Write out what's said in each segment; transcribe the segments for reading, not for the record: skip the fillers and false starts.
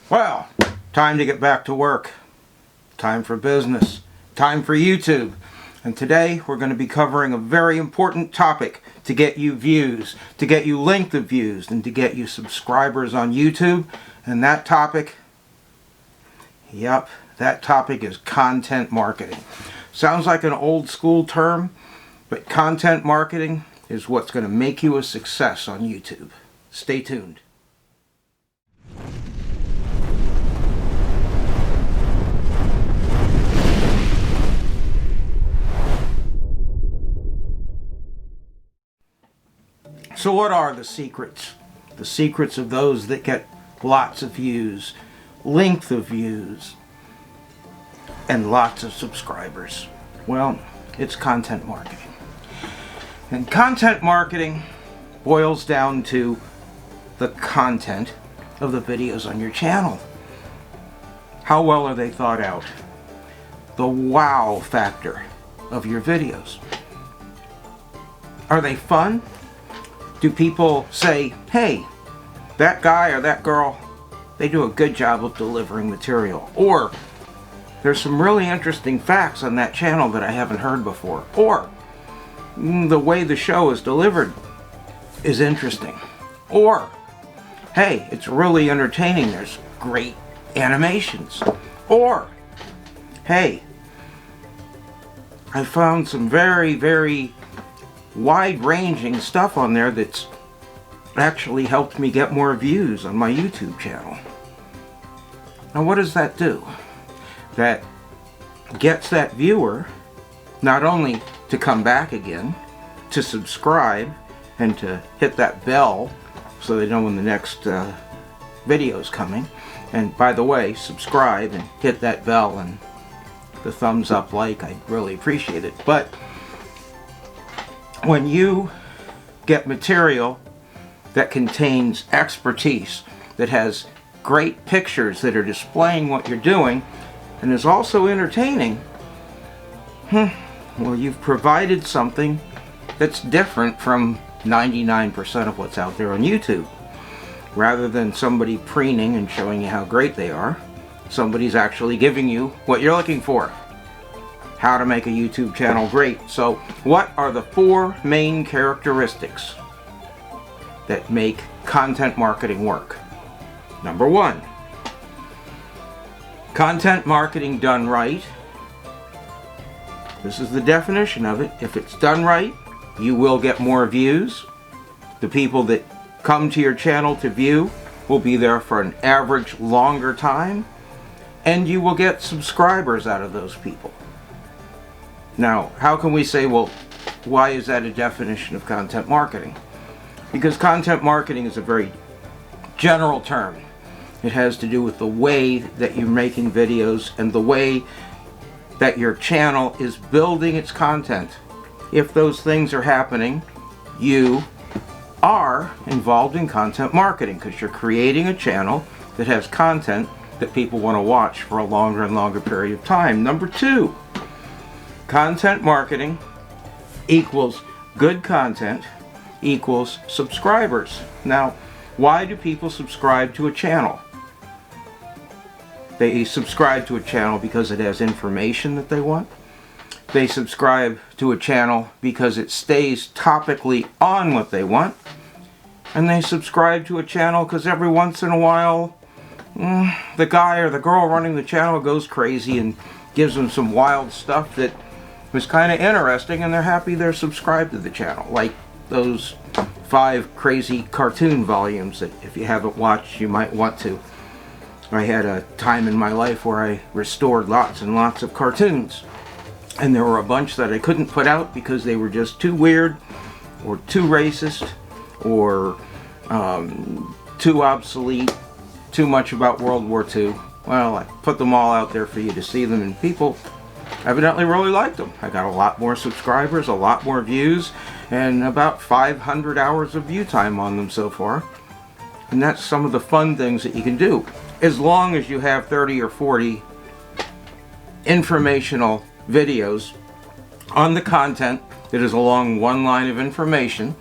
Well, time to get back to work. Time for business. Time for YouTube. And today we're going to be covering a very important topic to get you views, to get you length of views, and to get you subscribers on YouTube. And that topic, that topic is content marketing. Sounds like an old school term, but content marketing is what's going to make you a success on YouTube. Stay tuned. So what are the secrets? The secrets of those that get lots of views, length of views, and lots of subscribers. Well, it's content marketing. And content marketing boils down to the content of the videos on your channel. How well are they thought out? The wow factor of your videos. Are they fun? Do people say, hey, that guy or that girl, they do a good job of delivering material? Or, there's some really interesting facts on that channel that I haven't heard before. Or, the way the show is delivered is interesting. Or, hey, it's really entertaining. There's great animations. Or, hey, I found some very, very wide-ranging stuff on there that's actually helped me get more views on my YouTube channel. Now what does that do? That gets that viewer not only to come back again, to subscribe, and to hit that bell so they know when the next video is coming. And by the way, subscribe and hit that bell and the thumbs up like, I'd really appreciate it. But when you get material that contains expertise, that has great pictures that are displaying what you're doing, and is also entertaining, well, you've provided something that's different from 99% of what's out there on YouTube. Rather than somebody preening and showing you how great they are, somebody's actually giving you what you're looking for. How to make a YouTube channel great. So what are the 4 main characteristics that make content marketing work? Number 1, content marketing done right. This is the definition of it. If it's done right, you will get more views. The people that come to your channel to view will be there for an average longer time, and you will get subscribers out of those people. Now, how can we say, well, why is that a definition of content marketing? Because content marketing is a very general term. It has to do with the way that you're making videos and the way that your channel is building its content. If those things are happening, you are involved in content marketing because you're creating a channel that has content that people want to watch for a longer and longer period of time. Number 2, content marketing equals good content equals subscribers. Now, why do people subscribe to a channel? They subscribe to a channel because it has information that they want. They subscribe to a channel because it stays topically on what they want. And they subscribe to a channel because every once in a while, the guy or the girl running the channel goes crazy and gives them some wild stuff that was kind of interesting, and they're happy they're subscribed to the channel. Like those 5 crazy cartoon volumes that if you haven't watched, you might want to. I had a time in my life where I restored lots and lots of cartoons. And there were a bunch that I couldn't put out because they were just too weird, or too racist, or too obsolete, too much about World War II. Well, I put them all out there for you to see them, and people evidently really liked them. I got a lot more subscribers, a lot more views, and about 500 hours of view time on them so far. And that's some of the fun things that you can do. As long as you have 30 or 40 informational videos on the content that is along one line of information,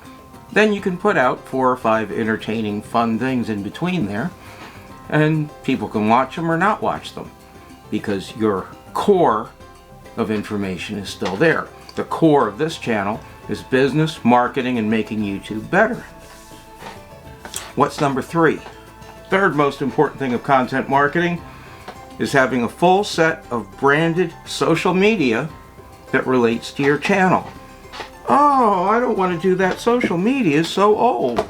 then you can put out 4 or 5 entertaining, fun things in between there. and people can watch them or not watch them, because your core of information is still there. The core of this channel is business, marketing, and making YouTube better. What's number 3? Third most important thing of content marketing is having a full set of branded social media that relates to your channel. Oh, I don't want to do that. Social media is so old.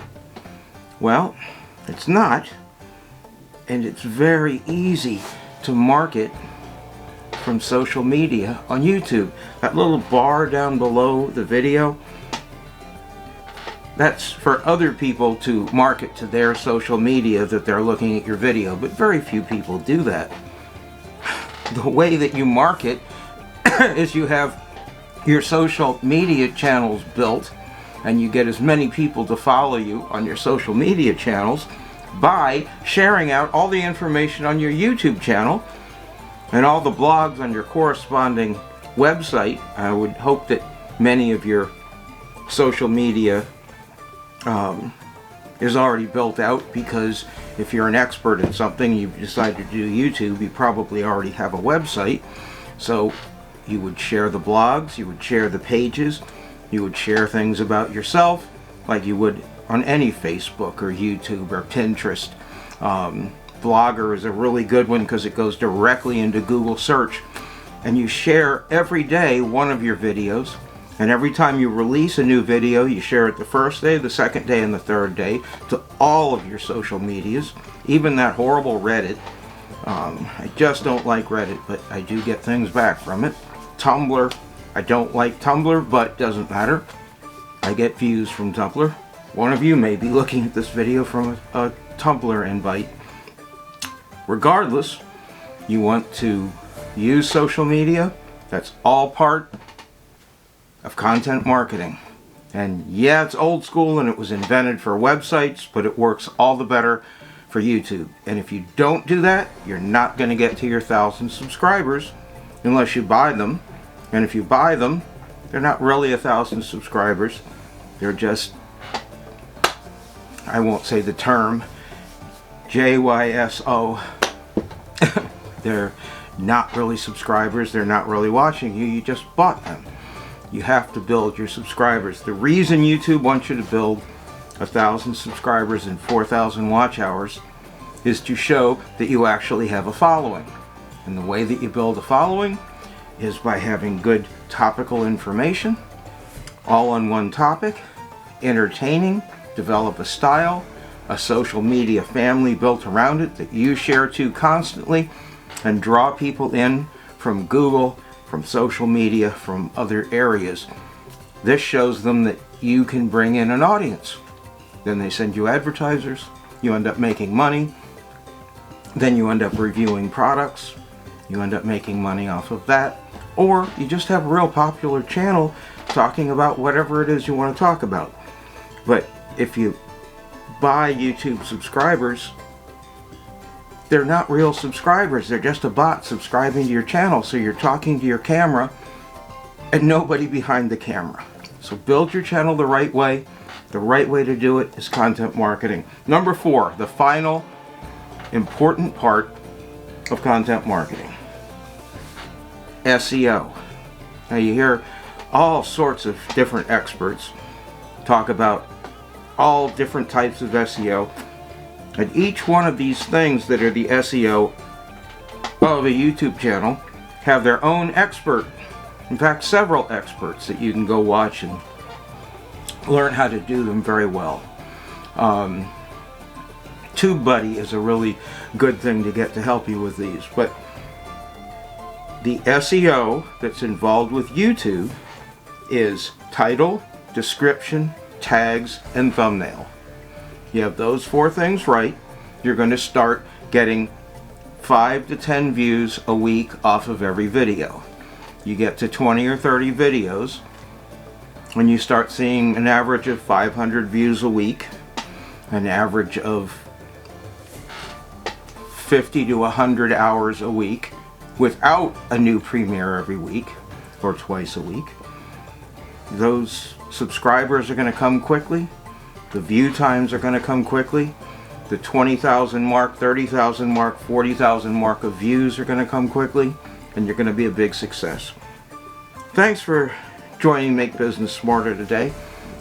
Well, it's not. And it's very easy to market from social media on YouTube. That little bar down below the video, that's for other people to market to their social media that they're looking at your video, but very few people do that. The way that you market is you have your social media channels built, and you get as many people to follow you on your social media channels by sharing out all the information on your YouTube channel and all the blogs on your corresponding website. I would hope that many of your social media is already built out, because if you're an expert in something, you've decided to do YouTube, you probably already have a website. So you would share the blogs, you would share the pages, you would share things about yourself like you would on any Facebook or YouTube or Pinterest. Blogger is a really good one because it goes directly into Google search, and you share every day one of your videos, and every time you release a new video you share it the first day, the second day, and the third day to all of your social medias, even that horrible Reddit. I just don't like Reddit, but I do get things back from it. Tumblr, I don't like Tumblr, but it doesn't matter. I get views from Tumblr. One of you may be looking at this video from a Tumblr invite. Regardless, you want to use social media. That's all part of content marketing. And yeah, it's old school and it was invented for websites, but it works all the better for YouTube. And if you don't do that, you're not going to get to your 1,000 subscribers unless you buy them. And if you buy them, they're not really 1,000 subscribers. They're just, I won't say the term, JYSO. They're not really subscribers. They're not really watching you. You just bought them. You have to build your subscribers. The reason YouTube wants you to build 1,000 subscribers and 4,000 watch hours is to show that you actually have a following. And the way that you build a following is by having good topical information, all on one topic, entertaining, develop a style, a social media family built around it that you share to constantly, and draw people in from Google, from social media, from other areas. This shows them that you can bring in an audience. Then they send you advertisers, you end up making money, then you end up reviewing products, you end up making money off of that, or you just have a real popular channel talking about whatever it is you want to talk about. But if you buy YouTube subscribers, they're not real subscribers. They're just a bot subscribing to your channel, so you're talking to your camera and nobody behind the camera. So build your channel the right way. The right way to do it is content marketing. Number 4, the final important part of content marketing: SEO. Now you hear all sorts of different experts talk about all different types of SEO, and each one of these things that are the SEO of a YouTube channel have their own expert. In fact, several experts that you can go watch and learn how to do them very well. TubeBuddy is a really good thing to get to help you with these, but the SEO that's involved with YouTube is title, description, tags, and thumbnail. You have those 4 things right, you're going to start getting 5 to 10 views a week off of every video. You get to 20 or 30 videos when you start seeing an average of 500 views a week, an average of 50 to 100 hours a week without a new premiere every week or twice a week. Those subscribers are going to come quickly. The view times are going to come quickly. The 20,000 mark, 30,000 mark, 40,000 mark of views are going to come quickly, and you're going to be a big success. Thanks for joining Make Business Smarter today.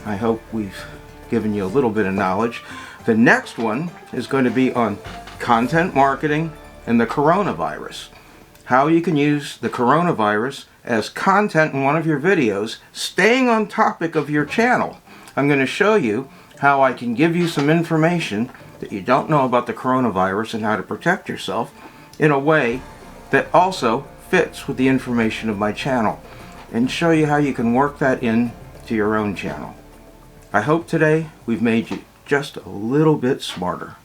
I hope we've given you a little bit of knowledge. The next one is going to be on content marketing and the coronavirus. How you can use the coronavirus as content in one of your videos, staying on topic of your channel. I'm going to show you how I can give you some information that you don't know about the coronavirus and how to protect yourself in a way that also fits with the information of my channel, and show you how you can work that in to your own channel. I hope today we've made you just a little bit smarter.